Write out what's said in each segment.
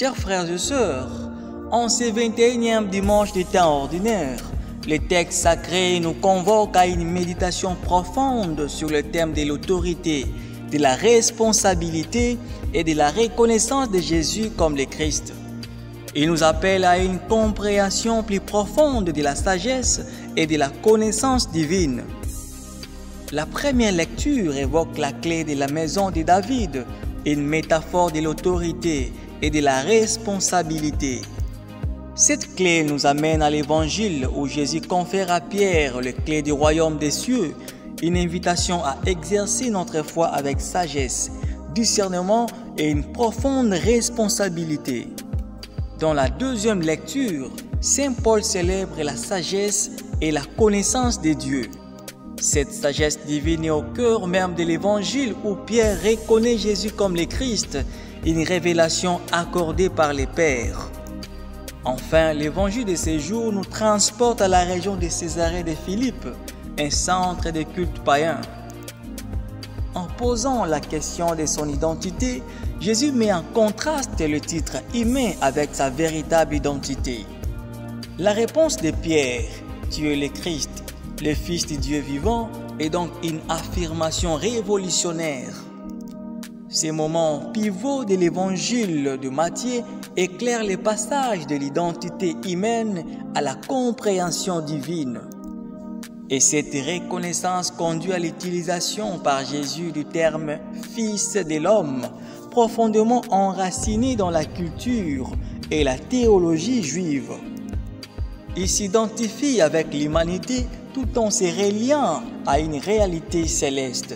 Chers frères et sœurs, en ce 21e dimanche du temps ordinaire, le texte sacré nous convoque à une méditation profonde sur le thème de l'autorité, de la responsabilité et de la reconnaissance de Jésus comme le Christ. Il nous appelle à une compréhension plus profonde de la sagesse et de la connaissance divine. La première lecture évoque la clé de la maison de David, une métaphore de l'autorité et de la responsabilité. Cette clé nous amène à l'évangile où Jésus confère à Pierre les clés du royaume des cieux, une invitation à exercer notre foi avec sagesse, discernement et une profonde responsabilité. Dans la deuxième lecture, Saint Paul célèbre la sagesse et la connaissance de Dieu. Cette sagesse divine est au cœur même de l'évangile où Pierre reconnaît Jésus comme le Christ, une révélation accordée par les pères. Enfin, l'évangile de ces jours nous transporte à la région de Césarée de Philippe, un centre de culte païen. En posant la question de son identité, Jésus met en contraste le titre humain avec sa véritable identité. La réponse de Pierre, « Tu es le Christ, le Fils du Dieu vivant », est donc une affirmation révolutionnaire. Ces moments pivots de l'évangile de Matthieu éclairent les passages de l'identité humaine à la compréhension divine. Et cette reconnaissance conduit à l'utilisation par Jésus du terme « Fils de l'homme », profondément enraciné dans la culture et la théologie juive. Il s'identifie avec l'humanité tout en se reliant à une réalité céleste.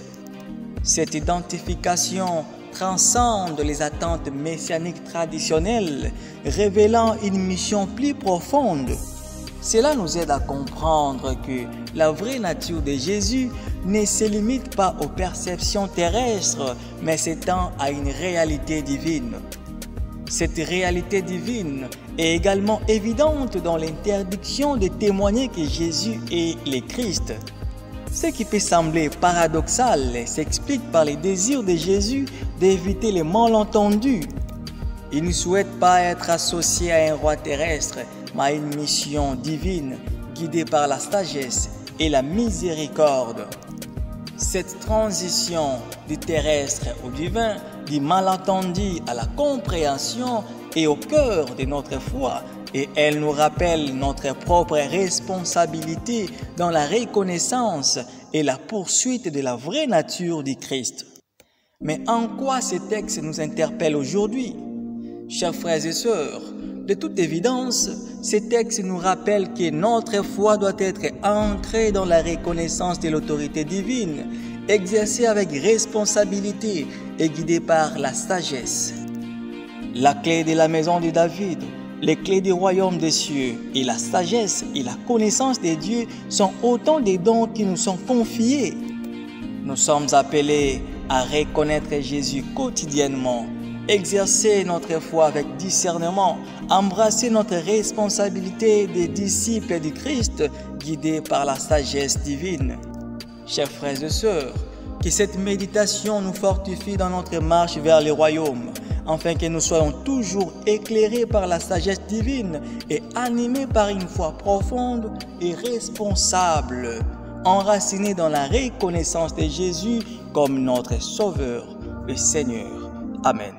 Cette identification transcende les attentes messianiques traditionnelles, révélant une mission plus profonde. Cela nous aide à comprendre que la vraie nature de Jésus ne se limite pas aux perceptions terrestres, mais s'étend à une réalité divine. Cette réalité divine est également évidente dans l'interdiction de témoigner que Jésus est le Christ. Ce qui peut sembler paradoxal s'explique par le désir de Jésus d'éviter les malentendus. Il ne souhaite pas être associé à un roi terrestre, mais à une mission divine guidée par la sagesse et la miséricorde. Cette transition du terrestre au divin, du malentendu à la compréhension est au cœur de notre foi et elle nous rappelle notre propre responsabilité dans la reconnaissance et la poursuite de la vraie nature du Christ. Mais en quoi ces textes nous interpellent aujourd'hui? Chers frères et sœurs, de toute évidence, ces textes nous rappellent que notre foi doit être ancrée dans la reconnaissance de l'autorité divine, exercée avec responsabilité et guidée par la sagesse. La clé de la maison de David, les clés du royaume des cieux et la sagesse et la connaissance de Dieu sont autant des dons qui nous sont confiés. Nous sommes appelés à reconnaître Jésus quotidiennement, exercer notre foi avec discernement, embrasser notre responsabilité des disciples du Christ guidés par la sagesse divine. Chers frères et sœurs, que cette méditation nous fortifie dans notre marche vers le royaume, afin que nous soyons toujours éclairés par la sagesse divine et animés par une foi profonde et responsable, enracinés dans la reconnaissance de Jésus comme notre Sauveur, le Seigneur. Amen.